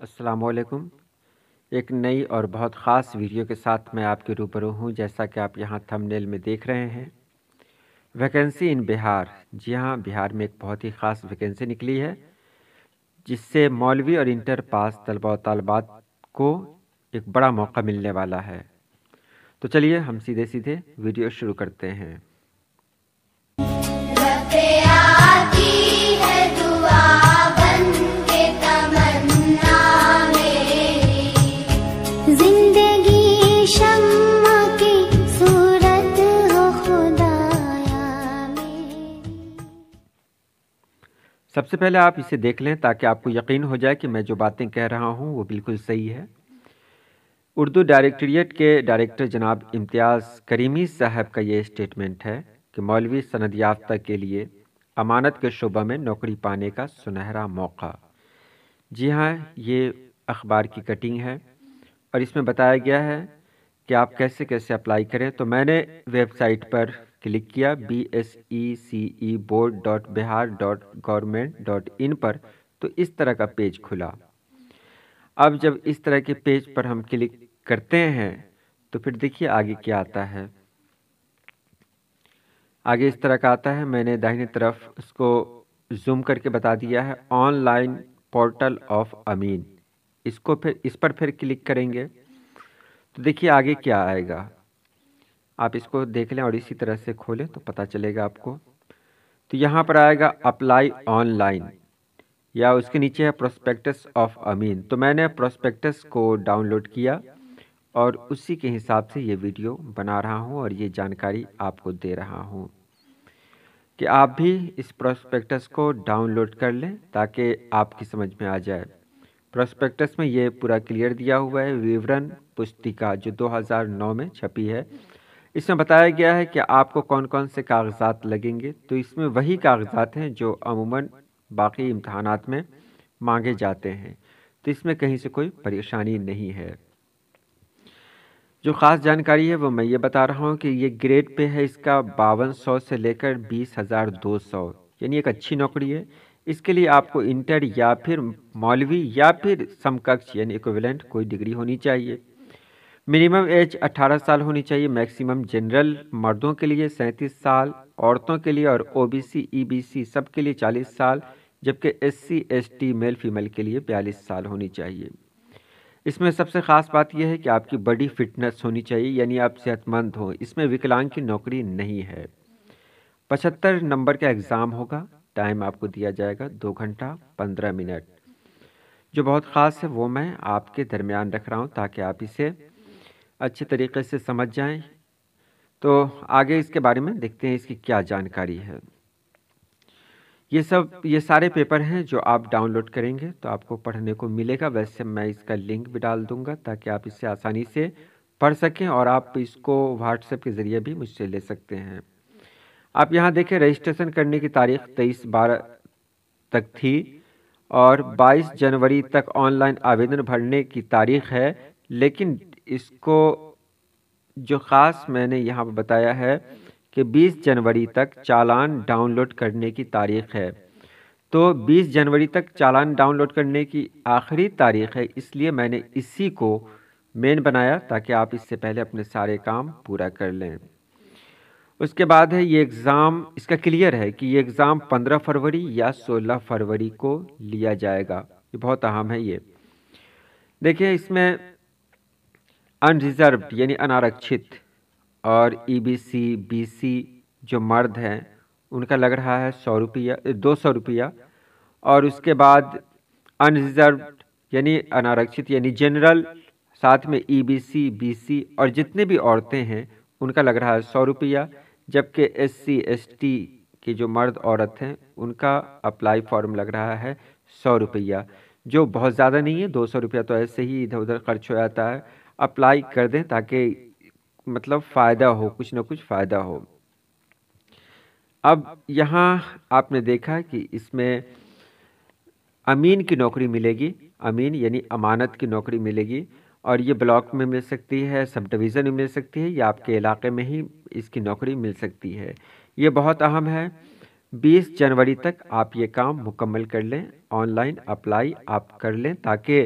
السلام علیکم۔ ایک نئی اور بہت خاص ویڈیو کے ساتھ میں آپ کے روبرو ہوں۔ جیسا کہ آپ یہاں تھمبنیل میں دیکھ رہے ہیں، ویکنسی ان بہار۔ جی ہاں، بہار میں ایک بہت ہی خاص ویکنسی نکلی ہے، جس سے مولوی اور انٹر پاس طلبہ و طالبات کو ایک بڑا موقع ملنے والا ہے۔ تو چلیے ہم سیدھے ویڈیو شروع کرتے ہیں۔ سب سے پہلے آپ اسے دیکھ لیں تاکہ آپ کو یقین ہو جائے کہ میں جو باتیں کہہ رہا ہوں وہ بالکل صحیح ہے۔ اردو ڈائریکٹوریٹ کے ڈائریکٹر جناب امتیاز کریمی صاحب کا یہ اسٹیٹمنٹ ہے کہ مولوی سند یافتہ کے لیے امانت کے شعبہ میں نوکری پانے کا سنہرا موقع۔ جی ہاں، یہ اخبار کی کٹنگ ہے اور اس میں بتایا گیا ہے کہ آپ کیسے اپلائی کریں۔ تو میں نے ویب سائٹ پر کلک کیا bseceboard.bihar.government.in پر، تو اس طرح کا پیج کھلا۔ اب جب اس طرح کے پیج پر ہم کلک کرتے ہیں تو پھر دیکھیے آگے کیا آتا ہے۔ آگے اس طرح کا آتا ہے، میں نے داہنی طرف اس کو زوم کر کے بتا دیا ہے، آن لائن پورٹل آف امین۔ اس پر پھر کلک کریں گے تو دیکھیے آگے کیا آئے گا۔ آپ اس کو دیکھ لیں اور اسی طرح سے کھولیں تو پتہ چلے گا آپ کو۔ تو یہاں پر آئے گا اپلائی آن لائن، یا اس کے نیچے ہے پروسپیکٹس آف امین۔ تو میں نے پروسپیکٹس کو ڈاؤن لوڈ کیا اور اسی کے حساب سے یہ ویڈیو بنا رہا ہوں اور یہ جانکاری آپ کو دے رہا ہوں کہ آپ بھی اس پروسپیکٹس کو ڈاؤن لوڈ کر لیں تاکہ آپ کی سمجھ میں آ جائے۔ پروسپیکٹس میں یہ پورا کلیئر دیا ہوا ہے، ویورن پستیکا جو 2009 میں چھپی ہے۔ اس میں بتایا گیا ہے کہ آپ کو کون سے کاغذات لگیں گے۔ تو اس میں وہی کاغذات ہیں جو عموماً باقی امتحانات میں مانگے جاتے ہیں، تو اس میں کہیں سے کوئی پریشانی نہیں ہے۔ جو خاص جانکاری ہے وہ میں یہ بتا رہا ہوں کہ یہ گریڈ پہ ہے، اس کا 5200 سے لے کر 20,200، یعنی ایک اچھی نوکری ہے۔ اس کے لیے آپ کو انٹر یا پھر مولوی یا پھر سمککش یعنی ایکویولنٹ کوئی ڈگری ہونی چاہیے۔ منیمم ایج 18 سال ہونی چاہیے۔ میکسیمم جنرل مردوں کے لیے 37 سال، عورتوں کے لیے اور OBC EBC سب کے لیے 40 سال، جبکہ SC ST میل فیمیل کے لیے 42 سال ہونی چاہیے۔ اس میں سب سے خاص بات یہ ہے کہ آپ کی باڈی فٹنس ہونی چاہیے، یعنی آپ صحت مند ہوں۔ اس میں وکلانگ کی نوکری نہیں ہے۔ 75 نمبر کا ایگزام ہوگا، ٹائم آپ کو دیا جائے گا 2 گھنٹہ 15 منٹ۔ جو بہت خاص ہے وہ میں آپ کے درمیان رکھ رہا ہوں تاکہ آپ اسے اچھے طریقے سے سمجھ جائیں۔ تو آگے اس کے بارے میں دیکھتے ہیں اس کی کیا جانکاری ہے۔ یہ سارے پیپر ہیں جو آپ ڈاؤن لوڈ کریں گے تو آپ کو پڑھنے کو ملے گا۔ ویسے میں اس کا لنک بھی ڈال دوں گا تاکہ آپ اس سے آسانی سے پڑھ سکیں، اور آپ اس کو واٹس ایپ کے ذریعے بھی مجھ سے لے سکتے ہیں۔ آپ یہاں دیکھیں رجسٹریشن کرنے کی تاریخ 23/12 تک تھی اور 22 جنوری تک آن لائن آویدن بھرنے کی تاریخ ہے، لیکن اس کو جو خاص میں نے یہاں پہ بتایا ہے کہ 20 جنوری تک چالان ڈاؤن لوڈ کرنے کی تاریخ ہے۔ تو 20 جنوری تک چالان ڈاؤن لوڈ کرنے کی آخری تاریخ ہے، اس لیے میں نے اسی کو مین بنایا تاکہ آپ اس سے پہلے اپنے سارے کام پورا کر لیں۔ اس کے بعد ہے یہ ایگزام، اس کا کلیئر ہے کہ یہ ایگزام 15 فروری یا 16 فروری کو لیا جائے گا۔ یہ بہت اہم ہے۔ یہ دیکھیں اس میں ان ریزروڈ یعنی انارکشت اور EBC BC جو مرد ہیں ان کا لگ رہا ہے 200 روپیہ، اور اس کے بعد ان ریزروڈ یعنی انارکشت یعنی جنرل، ساتھ میں EBC BC اور جتنے بھی عورتیں ہیں ان کا لگ رہا ہے 100 روپیہ، جبکہ SC ST کے جو مرد عورت ہیں ان کا اپلائی فارم لگ رہا ہے 100 روپیہ، جو بہت زیادہ نہیں ہے۔ 200 روپیہ تو ایسے ہی ادھر ادھر خرچ ہو جاتا ہے۔ اپلائی کر دیں تاکہ مطلب فائدہ ہو، کچھ نہ کچھ فائدہ ہو۔ اب یہاں آپ نے دیکھا کہ اس میں امین کی نوکری ملے گی، امین یعنی امانت کی نوکری ملے گی، اور یہ بلاک میں مل سکتی ہے، سب ڈویژن میں مل سکتی ہے، یا آپ کے علاقے میں ہی اس کی نوکری مل سکتی ہے۔ یہ بہت اہم ہے۔ 20 جنوری تک آپ یہ کام مکمل کر لیں، آن لائن اپلائی آپ کر لیں تاکہ